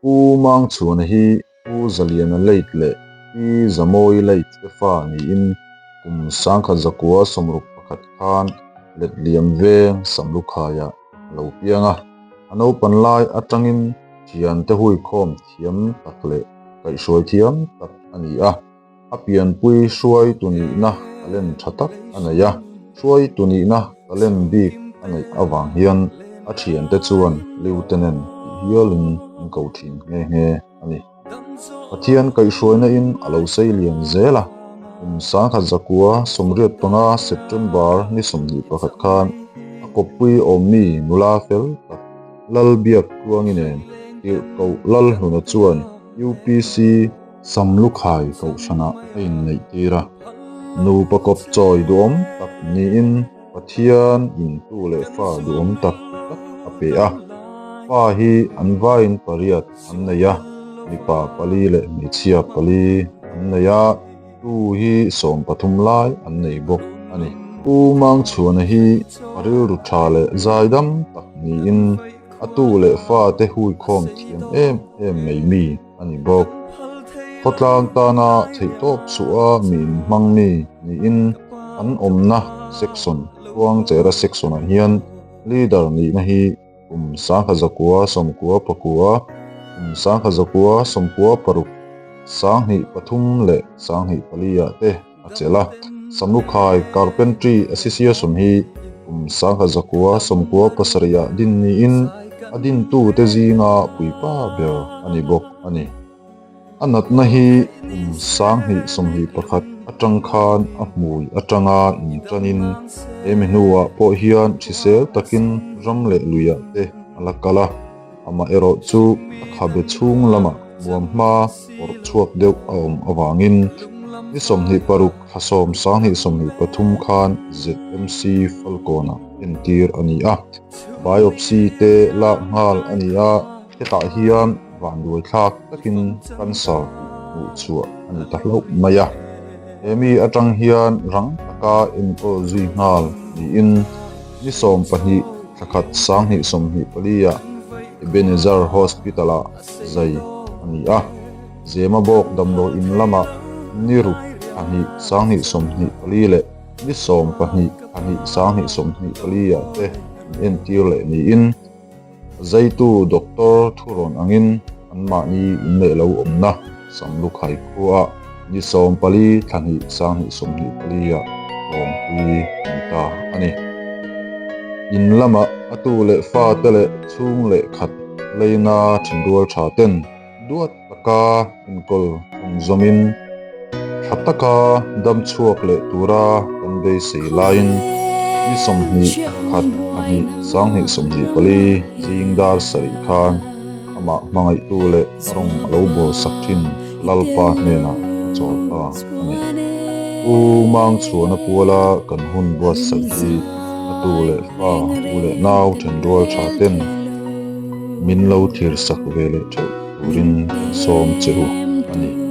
u mang chuan hi u zalian a leit le i zamoi leit te fa ni in kum sangkha zakua somruk pakhat khan let liam veng samlukhaya lo pianga ano panlai atangin thian te hui khom thiam tak le kai hruai thiam tak ani a apian pui hruai tuni na alen thatak anaya hruai tuni na alen bik anei awang hian a thian te chuan lieutenant hialin ko thin nge nge ani pathian kai hruaina in alo sei lian zela sangkha zakua somriat panga september ni somni pakhat khan a kopui ommi nula fel tak lal biak tuanginen tir ko lal huna chuan UPC samlukhai ko sana ein nei tira nu pakop choi duom tak ni in pathian in tu le fa duom tak tak ape a fa hi anvain pariat annaya nipa pali le nichia pali annaya tu hi som pathum lai an nei bok ani u mang chuan hi paril ru tha le zaidam tak ni in atu le fa te hui khom thiam em em mei mi ani bok khotlang ta na theitop suwa min mangmi ni in an omna section tuang chera section a hian leader ni na hi sangkha zakua somkua pakua sangkha zakua somkua paruk sanghi pathum le sanghi palia te achela samlukhai carpentry association hi sangkha zakua somkua pasaria din ni in adin tu te zinga puipa ber ani bok ani anat na hi sanghi somhi pakhat atang khan a hmui atanga in tranin emenuwa po hian thisel takin ramle luya te alakala ama ero chu akhabe chung lama muamma or chuak deuh aom awangin ni somni paruk hasom sanghi somni pathum khan ZMC falcona entir ani a biopsy te la ngal ani a heta hian van duai thak takin cancer u chua ani tahlo maya emi atang hian rang taka in ko zui ngal ni in ni som pahni thakhat sanghi somni palia Ebenezer Hospital a zai ani a zema bok damlo in lama niru ani sanghi somni pali le ni som pahni ani sanghi somni palia te entir le ni in zaitu doctor thuron angin anma ni inle lo omna samlukhai khuwa ni som pali thani sanghi somni palia rom pui ta ani in lama atu le fa tele chung le khat leina thindul tha ten duat taka inkol zomin khataka dam chuak le tura kanbe sei lain ni somni khat ani sanghi somni pali jingdar sari khan ama mangai tu le rong lo bo sakhin lalpa nena chota ani u mang chuana puala kan hun bo sakhi atu le fa u le naw thendol tha ten min lo thir sak vele tho turin som cheu ani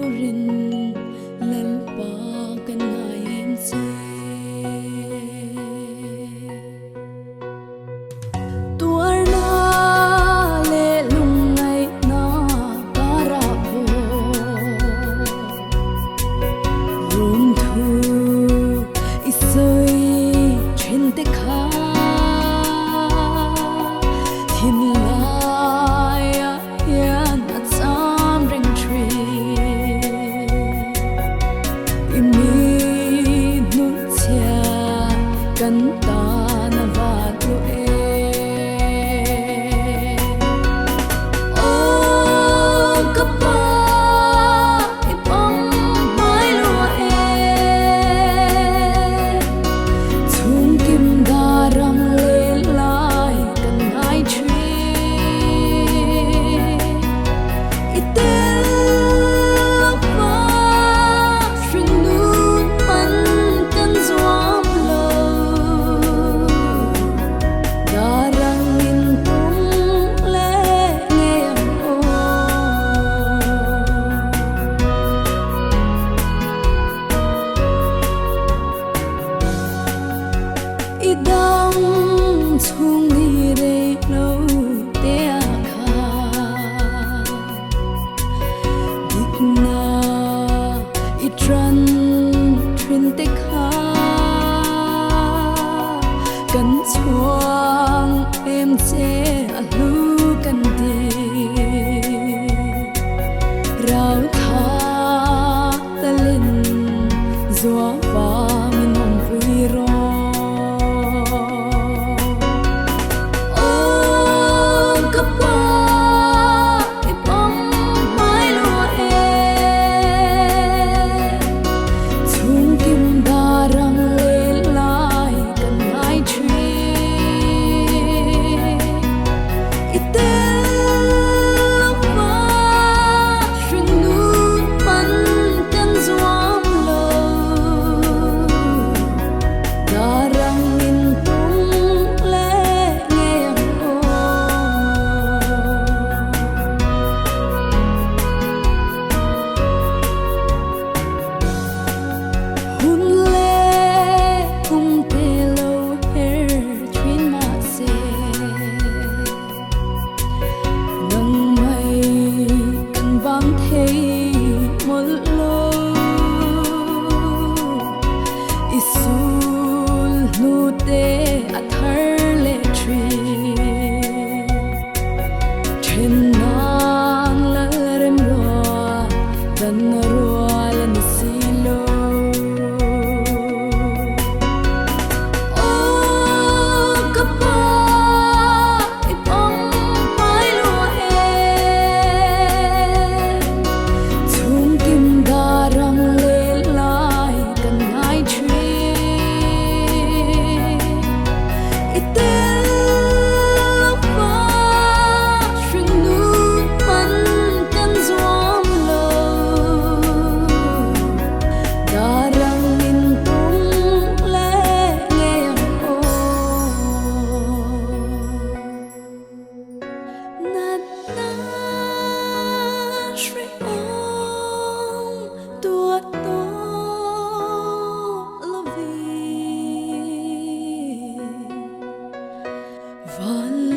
van